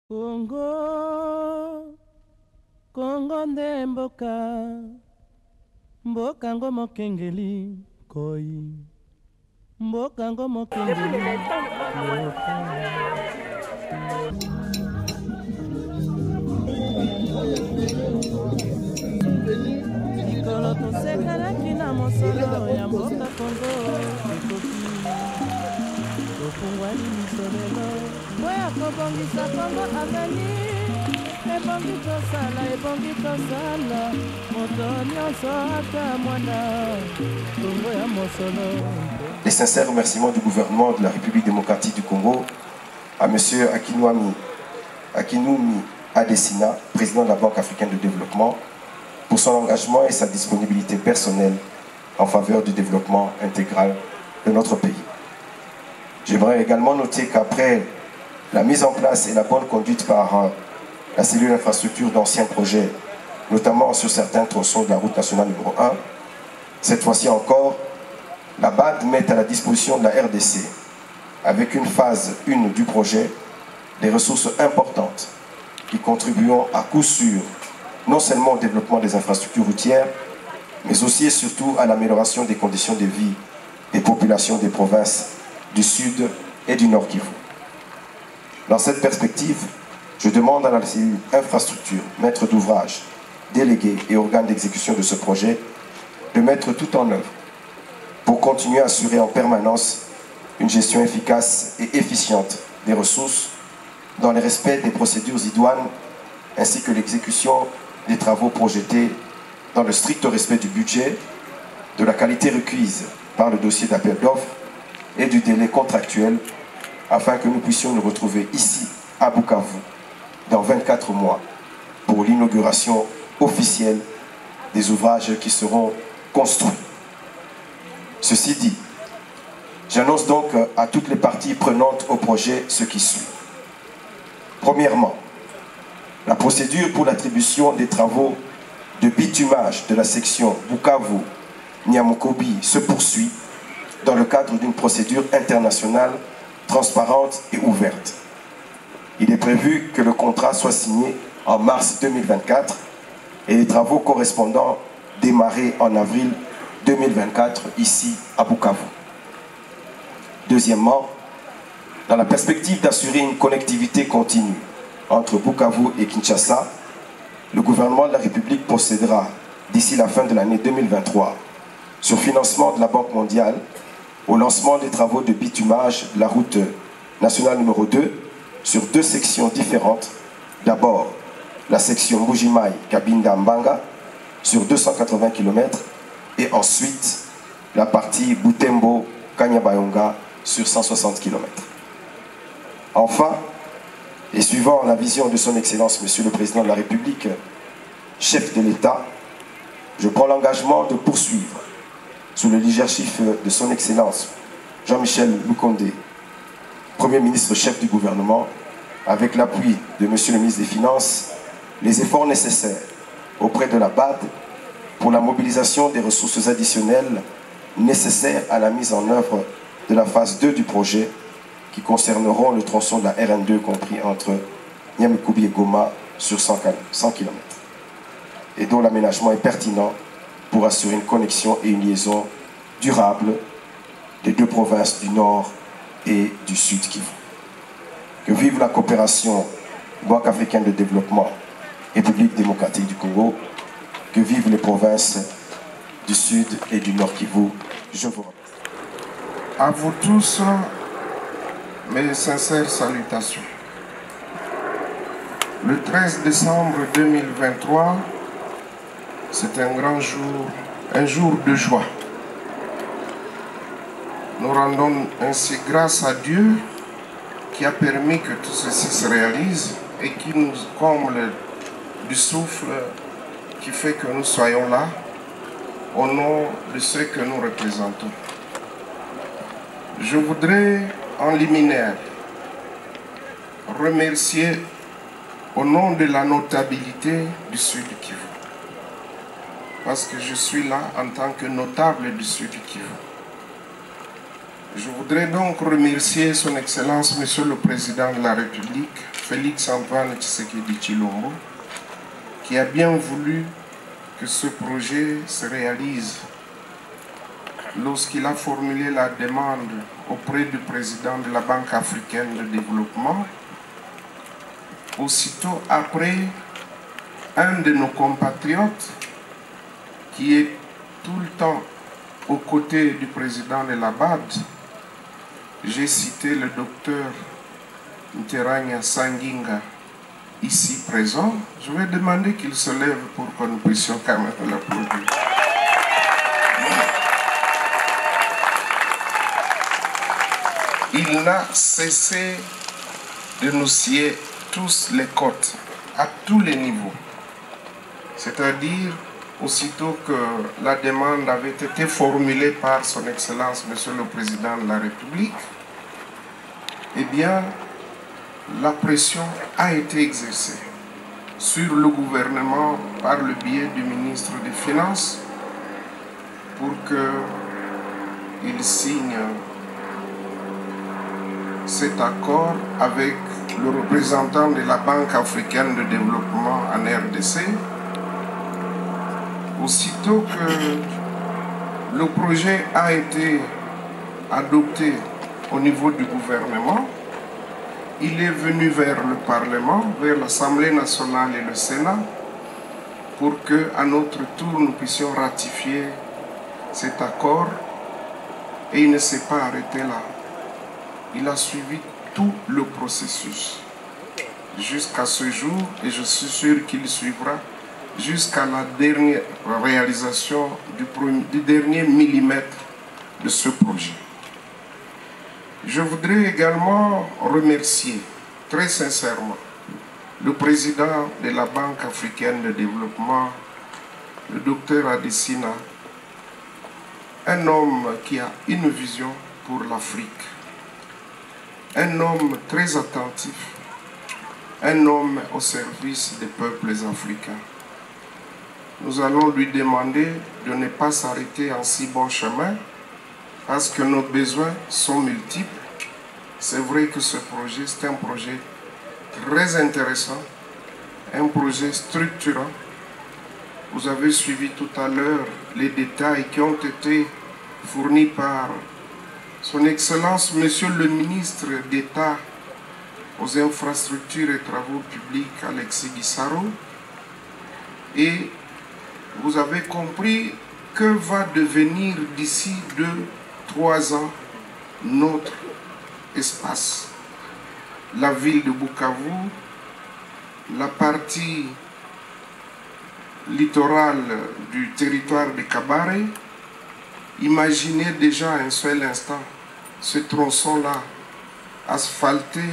Congo, Congo nde mboka, mboka ngo mokengeli koi, mboka ngo mokengeli mboka. Mikolo tosekalaki na mosolo ya mboka Congo ekoki tofungwani misolelo po ya kobongisa Congo aveni ebongi tosala moto nyonso ata mwana Congo ya mosolo. Les sincères remerciements du gouvernement de la République démocratique du Congo à M. Akinwumi Adesina, président de la Banque africaine de développement, pour son engagement et sa disponibilité personnelle en faveur du développement intégral de notre pays. J'aimerais également noter qu'après la mise en place et la bonne conduite par la cellule infrastructure d'anciens projets, notamment sur certains tronçons de la route nationale numéro 1, cette fois-ci encore, la BAD met à la disposition de la RDC, avec une phase 1 du projet, des ressources importantes qui contribueront à coup sûr non seulement au développement des infrastructures routières, mais aussi et surtout à l'amélioration des conditions de vie des populations des provinces du Sud et du Nord Kivu. Dans cette perspective, je demande à la cellule infrastructure, maître d'ouvrage, délégué et organe d'exécution de ce projet, de mettre tout en œuvre pour continuer à assurer en permanence une gestion efficace et efficiente des ressources dans le respect des procédures idoines ainsi que l'exécution des travaux projetés dans le strict respect du budget, de la qualité requise par le dossier d'appel d'offres et du délai contractuel afin que nous puissions nous retrouver ici à Bukavu dans 24 mois pour l'inauguration officielle des ouvrages qui seront construits. Ceci dit, j'annonce donc à toutes les parties prenantes au projet ce qui suit. Premièrement, la procédure pour l'attribution des travaux de bitumage de la section Bukavu-Nyamukobi se poursuit dans le cadre d'une procédure internationale transparente et ouverte. Il est prévu que le contrat soit signé en mars 2024 et les travaux correspondants démarrer en avril 2024 ici à Bukavu. Deuxièmement, dans la perspective d'assurer une connectivité continue entre Bukavu et Kinshasa, le gouvernement de la République procédera d'ici la fin de l'année 2023, sur financement de la Banque mondiale, au lancement des travaux de bitumage de la route nationale numéro 2 sur 2 sections différentes. D'abord, la section Mbujimai-Kabinda-Mbanga sur 280 km et ensuite la partie Butembo-Kanyabayonga sur 160 km. Enfin, et suivant la vision de son Excellence, Monsieur le Président de la République, chef de l'État, je prends l'engagement de poursuivre, sous le leadership de son Excellence, Jean-Michel Lukonde, Premier ministre chef du gouvernement, avec l'appui de Monsieur le ministre des Finances, les efforts nécessaires auprès de la BAD pour la mobilisation des ressources additionnelles nécessaires à la mise en œuvre de la phase 2 du projet qui concerneront le tronçon de la RN2 compris entre Nyamukobi et Goma sur 100 km et dont l'aménagement est pertinent pour assurer une connexion et une liaison durable des 2 provinces du Nord et du Sud Kivu. Que vive la coopération Banque africaine de développement, République démocratique du Congo, que vivent les provinces du Sud et du Nord Kivu. Je vous remercie. À vous tous, mes sincères salutations. Le 13 décembre 2023, c'est un grand jour, un jour de joie. Nous rendons ainsi grâce à Dieu qui a permis que tout ceci se réalise et qui nous comble du souffle qui fait que nous soyons là au nom de ceux que nous représentons. Je voudrais en liminaire remercier au nom de la notabilité du Sud Kivu, parce que je suis là en tant que notable du Sud Kivu. Je voudrais donc remercier son Excellence, Monsieur le Président de la République, Félix Antoine Tshisekedi Tshilombo, qui a bien voulu que ce projet se réalise. Lorsqu'il a formulé la demande auprès du président de la Banque africaine de développement, aussitôt après, un de nos compatriotes, qui est tout le temps aux côtés du président de la BAD, j'ai cité le docteur Nteranya Sanginga, ici présent. Je vais demander qu'il se lève pour que nous puissions quand même l'applaudir. Il n'a cessé de nous scier tous les côtes, à tous les niveaux. C'est-à-dire, aussitôt que la demande avait été formulée par son Excellence, Monsieur le Président de la République, eh bien, la pression a été exercée sur le gouvernement par le biais du ministre des Finances pour qu'il signe cet accord avec le représentant de la Banque africaine de développement en RDC. Aussitôt que le projet a été adopté au niveau du gouvernement, il est venu vers le Parlement, vers l'Assemblée nationale et le Sénat, pour qu'à notre tour nous puissions ratifier cet accord. Et il ne s'est pas arrêté là. Il a suivi tout le processus jusqu'à ce jour, et je suis sûr qu'il suivra jusqu'à la dernière réalisation du dernier millimètre de ce projet. Je voudrais également remercier très sincèrement le président de la Banque africaine de développement, le docteur Adesina, un homme qui a une vision pour l'Afrique, un homme très attentif, un homme au service des peuples africains. Nous allons lui demander de ne pas s'arrêter en si bon chemin parce que nos besoins sont multiples. C'est vrai que ce projet, c'est un projet très intéressant, un projet structurant. Vous avez suivi tout à l'heure les détails qui ont été fournis par Son Excellence, Monsieur le ministre d'État aux infrastructures et travaux publics, Alexis Guissaro. Et vous avez compris que va devenir d'ici 2-3 ans notre espace. La ville de Bukavu, la partie littorale du territoire de Kabare. Imaginez déjà un seul instant ce tronçon-là asphalté.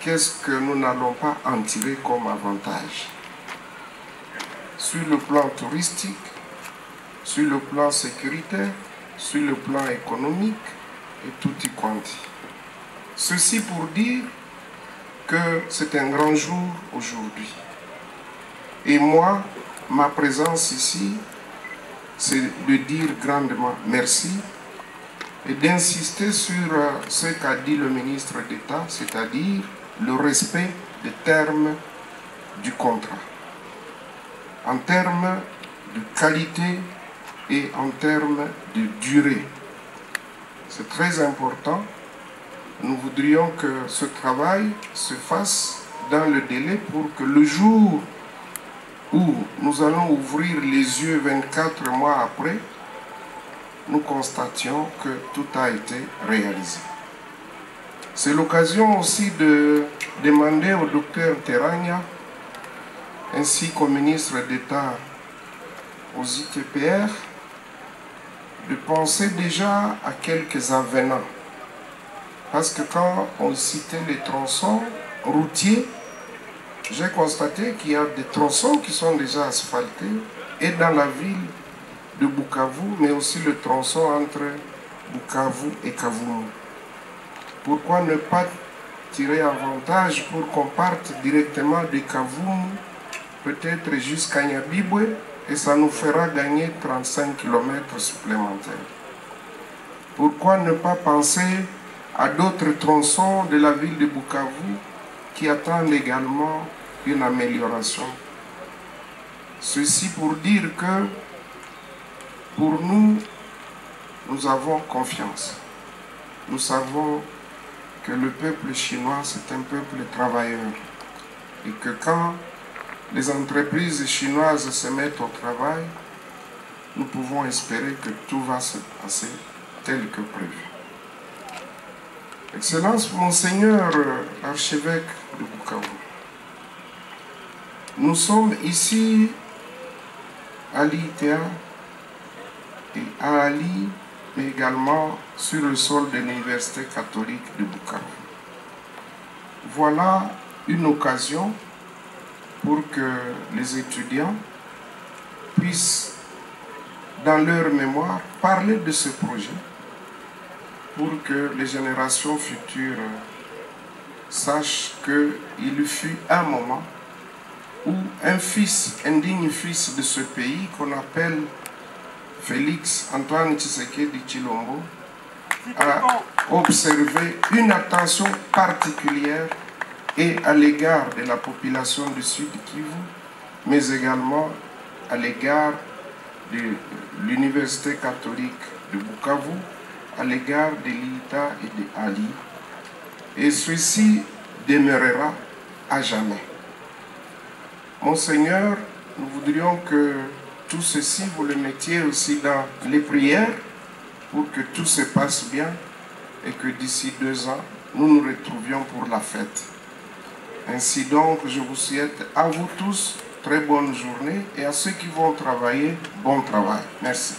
Qu'est-ce que nous n'allons pas en tirer comme avantage? Sur le plan touristique, sur le plan sécuritaire, sur le plan économique et tout y quanti. Ceci pour dire que c'est un grand jour aujourd'hui. Et moi, ma présence ici, c'est de dire grandement merci et d'insister sur ce qu'a dit le ministre d'État, c'est-à-dire le respect des termes du contrat, en termes de qualité et en termes de durée. C'est très important. Nous voudrions que ce travail se fasse dans le délai pour que le jour où nous allons ouvrir les yeux 24 mois après, nous constations que tout a été réalisé. C'est l'occasion aussi de demander au docteur Terania ainsi qu'au ministre d'État aux ITPR de penser déjà à quelques avenants. Parce que quand on citait les tronçons routiers, j'ai constaté qu'il y a des tronçons qui sont déjà asphaltés et dans la ville de Bukavu, mais aussi le tronçon entre Bukavu et Kavumu. Pourquoi ne pas tirer avantage pour qu'on parte directement de Kavumu, peut-être jusqu'à Nyabibwe, et ça nous fera gagner 35 km supplémentaires. Pourquoi ne pas penser à d'autres tronçons de la ville de Bukavu qui attendent également une amélioration? Ceci pour dire que pour nous, nous avons confiance. Nous savons que le peuple chinois, c'est un peuple travailleur. Et que quand les entreprises chinoises se mettent au travail, nous pouvons espérer que tout va se passer tel que prévu. Excellence, Monseigneur l'archevêque de Bukavu, nous sommes ici à l'ITA et à Ali, mais également sur le sol de l'Université catholique de Bukavu. Voilà une occasion pour que les étudiants puissent, dans leur mémoire, parler de ce projet, pour que les générations futures sachent qu'il fut un moment où un digne fils de ce pays qu'on appelle Félix Antoine Tshisekedi Tshilombo a observé une attention particulière et à l'égard de la population du Sud Kivu, mais également à l'égard de l'Université catholique de Bukavu, à l'égard de l'ITA et de Ali. Et ceci demeurera à jamais. Monseigneur, nous voudrions que tout ceci, vous le mettiez aussi dans les prières pour que tout se passe bien et que d'ici 2 ans, nous nous retrouvions pour la fête. Ainsi donc, je vous souhaite à vous tous très bonne journée et à ceux qui vont travailler, bon travail. Merci.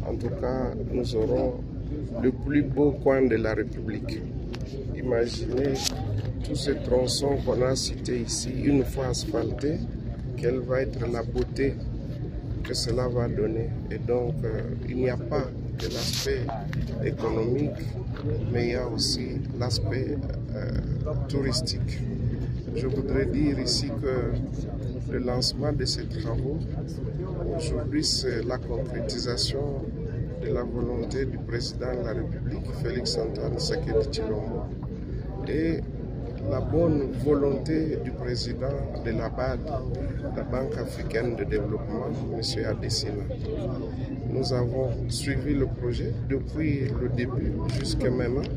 En tout cas, nous aurons le plus beau coin de la République. Imaginez tous ces tronçons qu'on a cités ici, une fois asphaltés, quelle va être la beauté que cela va donner. Et donc, il n'y a pas que l'aspect économique, mais il y a aussi l'aspect touristique. Je voudrais dire ici que le lancement de ces travaux, aujourd'hui, c'est la concrétisation de la volonté du président de la République, Félix Antoine Tshisekedi Tshilombo. Et la bonne volonté du président de la BAD, la Banque africaine de développement, M. Adesina. Nous avons suivi le projet depuis le début jusqu'à maintenant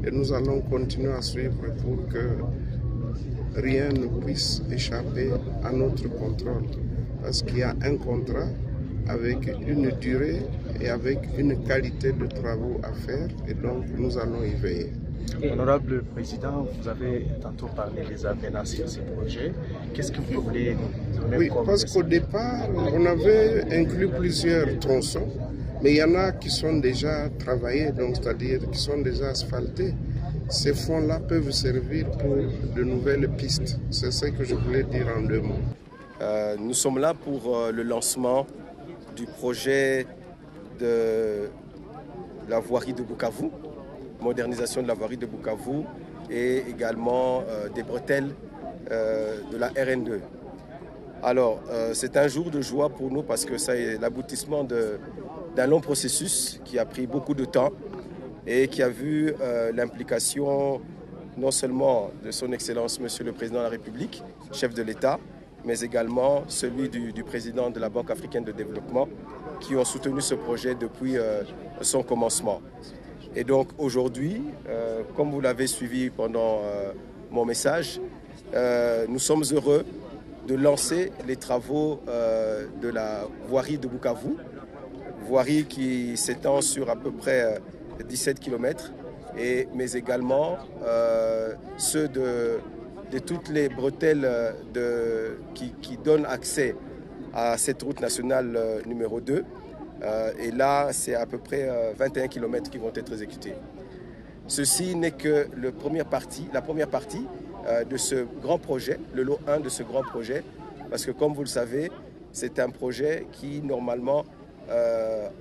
et nous allons continuer à suivre pour que rien ne puisse échapper à notre contrôle. Parce qu'il y a un contrat avec une durée et avec une qualité de travaux à faire et donc nous allons y veiller. Honorable Président, vous avez tantôt parlé des avenants sur ce projet. Qu'est-ce que vous voulez nous donner? Oui, parce qu'au départ, on avait inclus plusieurs tronçons, mais il y en a qui sont déjà travaillés, donc c'est-à-dire qui sont déjà asphaltés. Ces fonds-là peuvent servir pour de nouvelles pistes. C'est ce que je voulais dire en 2 mots. Nous sommes là pour le lancement du projet de la voirie de Bukavu, modernisation de la voirie de Bukavu et également des bretelles de la RN2. Alors, c'est un jour de joie pour nous parce que ça est l'aboutissement d'un long processus qui a pris beaucoup de temps et qui a vu l'implication non seulement de son Excellence Monsieur le Président de la République, chef de l'État, mais également celui du président de la Banque africaine de développement qui ont soutenu ce projet depuis son commencement. Et donc aujourd'hui, comme vous l'avez suivi pendant mon message, nous sommes heureux de lancer les travaux de la voirie de Bukavu, voirie qui s'étend sur à peu près 17 km, mais également ceux de toutes les bretelles qui donnent accès à cette route nationale numéro 2. Et là, c'est à peu près 21 km qui vont être exécutés. Ceci n'est que la première partie de ce grand projet, le lot 1 de ce grand projet, parce que comme vous le savez, c'est un projet qui normalement,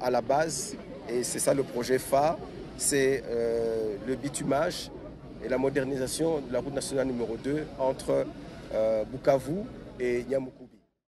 à la base, et c'est ça le projet phare, c'est le bitumage et la modernisation de la route nationale numéro 2 entre Bukavu et Nyamukubi.